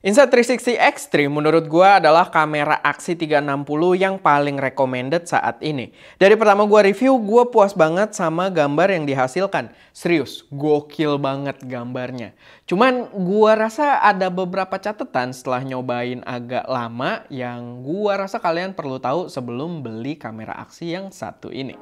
Insta360 Extreme menurut gua adalah kamera aksi 360 yang paling recommended saat ini. Dari pertama gua review, gua puas banget sama gambar yang dihasilkan. Serius, gokil banget gambarnya. Cuman gua rasa ada beberapa catatan setelah nyobain agak lama yang gua rasa kalian perlu tahu sebelum beli kamera aksi yang satu ini.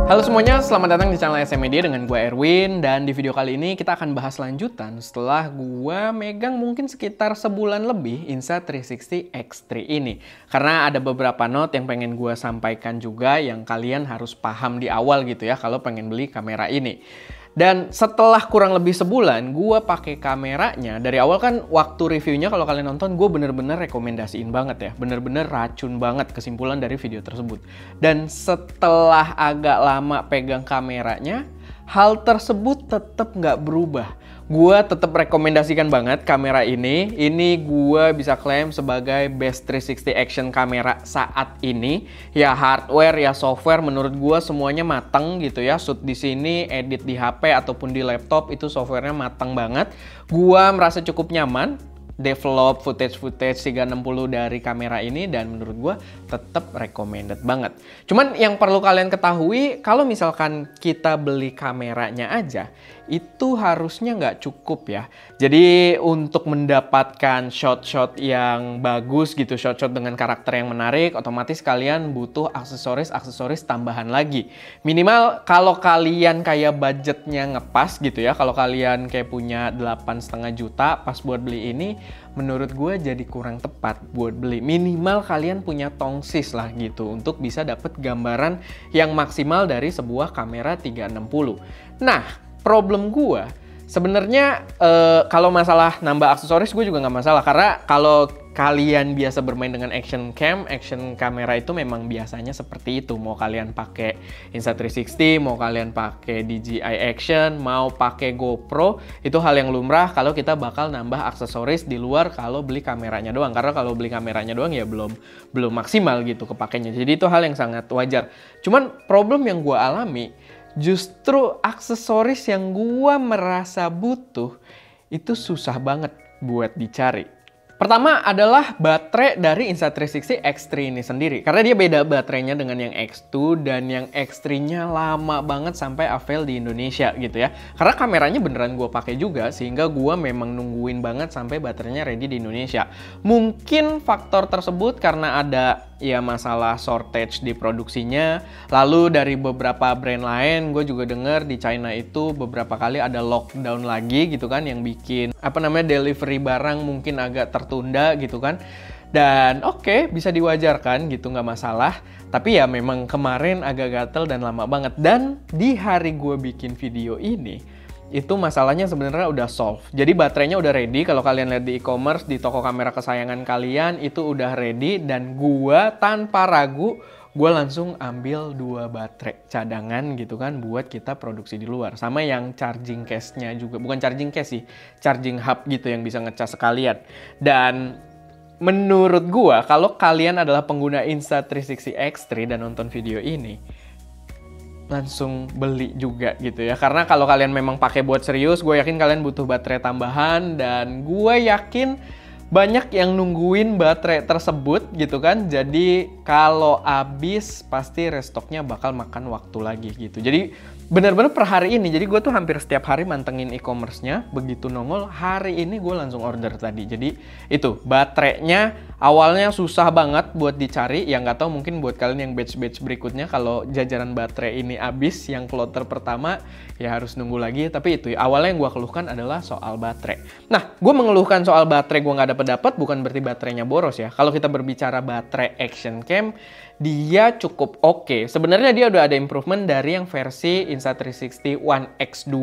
Halo semuanya, selamat datang di channel SM Media dengan gue Erwin. Dan di video kali ini kita akan bahas lanjutan setelah gue megang mungkin sekitar sebulan lebih Insta360 X3 ini. Karena ada beberapa note yang pengen gue sampaikan juga yang kalian harus paham di awal gitu ya kalau pengen beli kamera ini. Dan setelah kurang lebih sebulan, gue pakai kameranya. Dari awal kan waktu reviewnya kalau kalian nonton, gue bener-bener rekomendasiin banget ya. Bener-bener racun banget kesimpulan dari video tersebut. Dan setelah agak lama pegang kameranya, hal tersebut tetap nggak berubah. Gue tetap rekomendasikan banget kamera ini. Ini gue bisa klaim sebagai best 360 action kamera saat ini. Ya hardware, ya software menurut gue semuanya mateng gitu ya. Shoot di sini, edit di HP ataupun di laptop itu softwarenya mateng banget. Gue merasa cukup nyaman develop footage 360 dari kamera ini dan menurut gue tetap recommended banget. Cuman yang perlu kalian ketahui kalau misalkan kita beli kameranya aja itu harusnya nggak cukup ya. Jadi untuk mendapatkan shot-shot yang bagus gitu, shot-shot dengan karakter yang menarik, otomatis kalian butuh aksesoris tambahan lagi. Minimal kalau kalian kayak budgetnya ngepas gitu ya, kalau kalian kayak punya 8,5 juta pas buat beli ini, menurut gue jadi kurang tepat buat beli. Minimal kalian punya tongsis lah gitu untuk bisa dapet gambaran yang maksimal dari sebuah kamera 360. Nah, problem gue sebenarnya kalau masalah nambah aksesoris gue juga nggak masalah, karena kalau kalian biasa bermain dengan action kamera itu memang biasanya seperti itu. Mau kalian pakai Insta360, mau kalian pakai DJI Action, mau pakai GoPro, itu hal yang lumrah kalau kita bakal nambah aksesoris di luar kalau beli kameranya doang. Karena kalau beli kameranya doang ya belum maksimal gitu kepakainya. Jadi itu hal yang sangat wajar. Cuman problem yang gue alami, justru aksesoris yang gua merasa butuh itu susah banget buat dicari. Pertama adalah baterai dari Insta360 X3 ini sendiri. Karena dia beda baterainya dengan yang X2 dan yang X3-nya lama banget sampai avail di Indonesia gitu ya. Karena kameranya beneran gue pakai juga sehingga gue memang nungguin banget sampai baterainya ready di Indonesia. Mungkin faktor tersebut karena ada ya masalah shortage di produksinya. Lalu dari beberapa brand lain gue juga dengar di China itu beberapa kali ada lockdown lagi gitu kan yang bikin delivery barang mungkin agak tertunda gitu kan. Dan oke, bisa diwajarkan gitu, nggak masalah. Tapi ya memang kemarin agak gatel dan lama banget. Dan di hari gue bikin video ini itu masalahnya sebenarnya udah solve. Jadi baterainya udah ready. Kalau kalian lihat di e-commerce, di toko kamera kesayangan kalian itu udah ready. Dan gua tanpa ragu, gue langsung ambil 2 baterai cadangan gitu kan buat kita produksi di luar. Sama yang charging case-nya juga. Bukan charging case sih, charging hub gitu yang bisa ngecas sekalian. Dan menurut gue, kalau kalian adalah pengguna Insta360 X3 dan nonton video ini, langsung beli juga gitu ya. Karena kalau kalian memang pakai buat serius, gue yakin kalian butuh baterai tambahan. Dan gue yakin banyak yang nungguin baterai tersebut gitu kan. Jadi kalau habis pasti restoknya bakal makan waktu lagi gitu. Jadi bener-bener per hari ini, jadi gue tuh hampir setiap hari mantengin e-commerce-nya. Begitu nongol, hari ini gue langsung order tadi. Jadi itu, baterainya awalnya susah banget buat dicari. Ya nggak tahu mungkin buat kalian yang batch-batch berikutnya, kalau jajaran baterai ini habis, yang kloter pertama, ya harus nunggu lagi. Tapi itu, awalnya yang gue keluhkan adalah soal baterai. Nah, gue mengeluhkan soal baterai gue nggak dapet bukan berarti baterainya boros ya. Kalau kita berbicara baterai action cam, dia cukup oke. Sebenarnya dia udah ada improvement dari yang versi Insta360 One X2.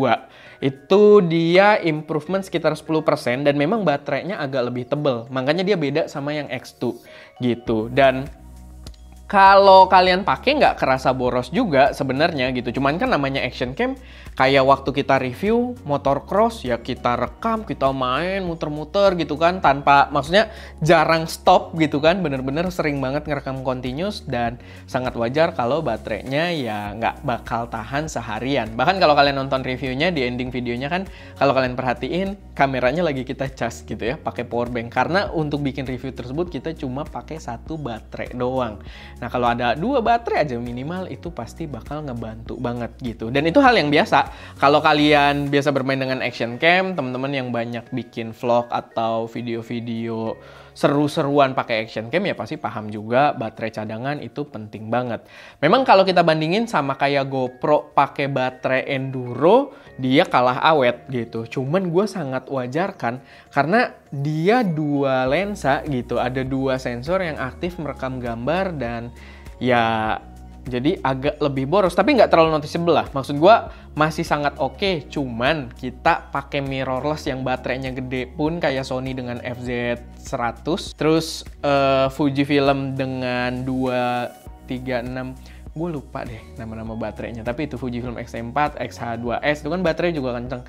Itu dia improvement sekitar 10% dan memang baterainya agak lebih tebal. Makanya dia beda sama yang X2 gitu. Dan Kalau kalian pakai nggak kerasa boros juga sebenarnya gitu. Cuman kan namanya action cam, kayak waktu kita review motor cross ya kita rekam, kita main muter-muter gitu kan tanpa, maksudnya jarang stop gitu kan. Bener-bener sering banget ngerekam continuous dan sangat wajar kalau baterainya ya nggak bakal tahan seharian. Bahkan kalau kalian nonton reviewnya di ending videonya kan, kalau kalian perhatiin kameranya lagi kita cas gitu ya, pakai power bank. Karena untuk bikin review tersebut kita cuma pakai 1 baterai doang. Nah, kalau ada 2 baterai aja minimal itu pasti bakal ngebantu banget gitu. Dan itu hal yang biasa. Kalau kalian biasa bermain dengan action cam, teman-teman yang banyak bikin vlog atau video-video seru-seruan pakai action cam ya pasti paham juga baterai cadangan itu penting banget. Memang kalau kita bandingin sama kayak GoPro pakai baterai enduro, dia kalah awet gitu. Cuman gue sangat wajarkan karena dia 2 lensa gitu, ada 2 sensor yang aktif merekam gambar dan ya jadi agak lebih boros, tapi nggak terlalu noticeable lah. Maksud gue masih sangat oke, cuman kita pakai mirrorless yang baterainya gede pun kayak Sony dengan FZ100, terus Fujifilm dengan 236, gue lupa deh nama-nama baterainya, tapi itu Fujifilm X4, X-H2S, itu kan baterai juga kenceng.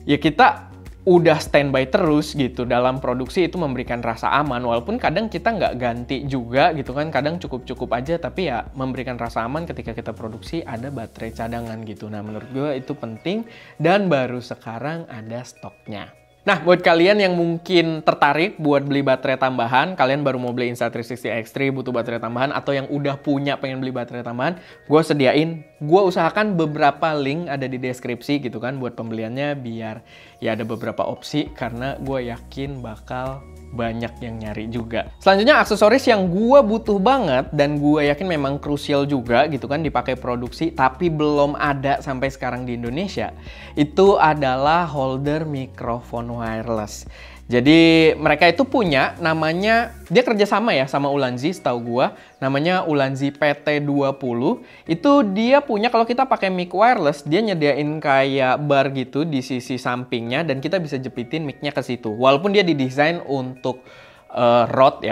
Ya kita udah standby terus gitu dalam produksi, itu memberikan rasa aman, walaupun kadang kita nggak ganti juga gitu kan, kadang cukup-cukup aja, tapi ya memberikan rasa aman ketika kita produksi ada baterai cadangan gitu. Nah menurut gue itu penting dan baru sekarang ada stoknya. Nah, buat kalian yang mungkin tertarik buat beli baterai tambahan, kalian baru mau beli Insta360 X3, butuh baterai tambahan, atau yang udah punya pengen beli baterai tambahan, gue usahakan beberapa link ada di deskripsi gitu kan, buat pembeliannya biar ya ada beberapa opsi, karena gue yakin bakal banyak yang nyari juga. Selanjutnya aksesoris yang gue butuh banget dan gue yakin memang krusial juga gitu kan dipakai produksi tapi belum ada sampai sekarang di Indonesia, itu adalah holder mikrofon wireless. Jadi mereka itu punya namanya, dia kerjasama ya sama Ulanzi setahu gua, namanya Ulanzi PT20. Itu dia punya, kalau kita pakai mic wireless, dia nyediain kayak bar gitu di sisi sampingnya dan kita bisa jepitin mic-nya ke situ. Walaupun dia didesain untuk Rode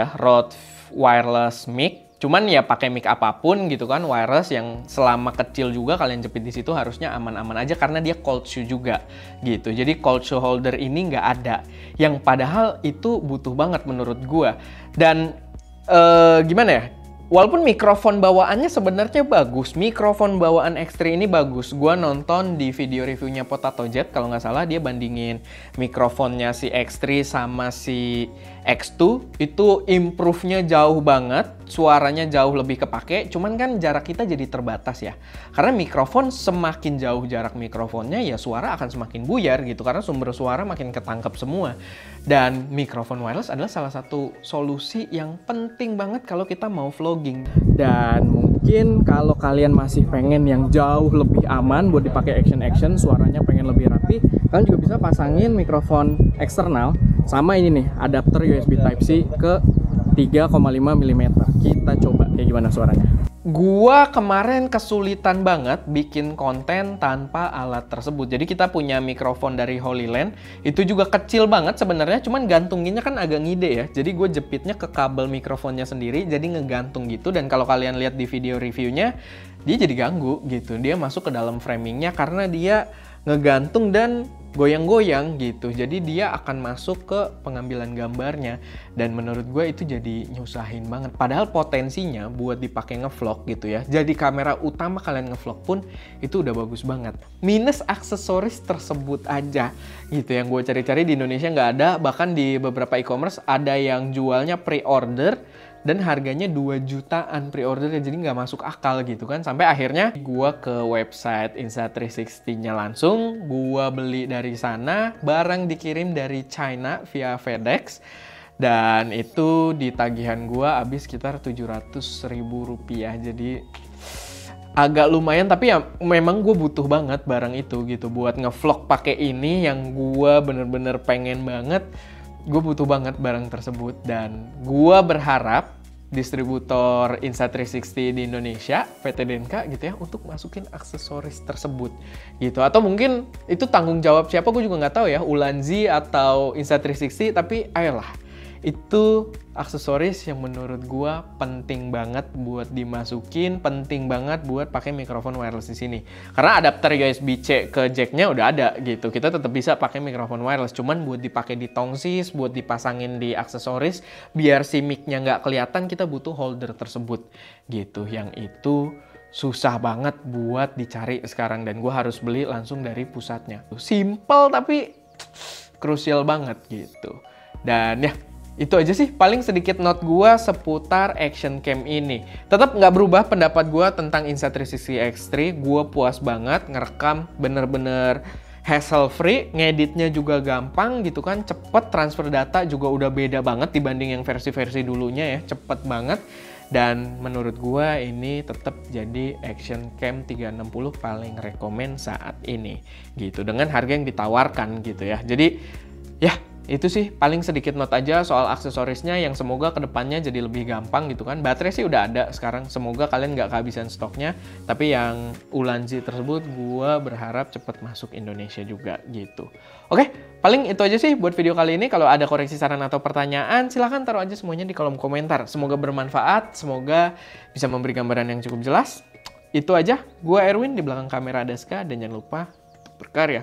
wireless mic. Cuman ya pakai mic apapun gitu kan, wireless yang selama kecil juga kalian jepit di situ harusnya aman-aman aja karena dia cold shoe juga gitu. Jadi cold shoe holder ini nggak ada, yang padahal itu butuh banget menurut gua. Dan gimana ya? Walaupun mikrofon bawaannya sebenarnya bagus, mikrofon bawaan X3 ini bagus. Gua nonton di video reviewnya Potato Jet, kalau nggak salah dia bandingin mikrofonnya si X3 sama si X2, itu improve-nya jauh banget, suaranya jauh lebih kepake, cuman kan jarak kita jadi terbatas ya. Karena mikrofon semakin jauh jarak mikrofonnya, ya suara akan semakin buyar gitu, karena sumber suara makin ketangkep semua. Dan mikrofon wireless adalah salah satu solusi yang penting banget kalau kita mau vlogging. Dan mungkin kalau kalian masih pengen yang jauh lebih aman buat dipakai action-action, suaranya pengen lebih rapi, kalian juga bisa pasangin mikrofon eksternal sama ini nih, adapter USB Type-C ke 3,5 mm. Kita coba kayak gimana suaranya. Gua kemarin kesulitan banget bikin konten tanpa alat tersebut. Jadi kita punya mikrofon dari Holy Land, itu juga kecil banget sebenarnya, cuman gantunginnya kan agak ngide ya. Jadi gue jepitnya ke kabel mikrofonnya sendiri, jadi ngegantung gitu. Dan kalau kalian lihat di video reviewnya, dia jadi ganggu gitu. Dia masuk ke dalam framingnya karena dia ngegantung dan goyang-goyang gitu. Jadi dia akan masuk ke pengambilan gambarnya. Dan menurut gue itu jadi nyusahin banget. Padahal potensinya buat dipakai ngevlog gitu ya. Jadi kamera utama kalian ngevlog pun itu udah bagus banget. Minus aksesoris tersebut aja gitu. Yang gue cari-cari di Indonesia nggak ada. Bahkan di beberapa e-commerce ada yang jualnya pre-order dan harganya 2 jutaan pre-ordernya, jadi nggak masuk akal gitu kan. Sampai akhirnya gue ke website Insta360-nya langsung, gue beli dari sana, barang dikirim dari China via FedEx, dan itu di tagihan gue habis sekitar 700.000 rupiah. Jadi agak lumayan, tapi ya memang gue butuh banget barang itu gitu buat ngevlog pakai ini yang gue bener-bener pengen banget. Gue butuh banget barang tersebut dan gue berharap distributor Insta360 di Indonesia, PT Denka gitu ya, untuk masukin aksesoris tersebut gitu. Atau mungkin itu tanggung jawab siapa, gue juga nggak tahu ya, Ulanzi atau Insta360, tapi ayolah Itu aksesoris yang menurut gua penting banget buat dimasukin, penting banget buat pakai mikrofon wireless di sini. Karena adapter USB-C ke jack-nya udah ada gitu. Kita tetap bisa pakai mikrofon wireless, cuman buat dipakai di tongsis, buat dipasangin di aksesoris, biar si mic-nya nggak kelihatan, kita butuh holder tersebut gitu. Yang itu susah banget buat dicari sekarang, dan gua harus beli langsung dari pusatnya. Simple tapi krusial banget gitu. Dan ya, itu aja sih paling sedikit note gua seputar action cam ini. Tetap nggak berubah pendapat gua tentang Insta360 X3. Gua puas banget ngerekam, bener-bener hassle free, ngeditnya juga gampang gitu kan, cepet, transfer data juga udah beda banget dibanding yang versi-versi dulunya ya, cepet banget. Dan menurut gua ini tetap jadi action cam 360 paling rekomen saat ini gitu, dengan harga yang ditawarkan gitu ya. Jadi ya, itu sih paling sedikit note aja soal aksesorisnya yang semoga kedepannya jadi lebih gampang gitu kan. Baterai sih udah ada sekarang, semoga kalian nggak kehabisan stoknya. Tapi yang Ulanzi tersebut gua berharap cepet masuk Indonesia juga gitu. Oke, paling itu aja sih buat video kali ini. Kalau ada koreksi, saran, atau pertanyaan, silahkan taruh aja semuanya di kolom komentar. Semoga bermanfaat, semoga bisa memberi gambaran yang cukup jelas. Itu aja, gua Erwin, di belakang kamera Daska, dan jangan lupa berkarya.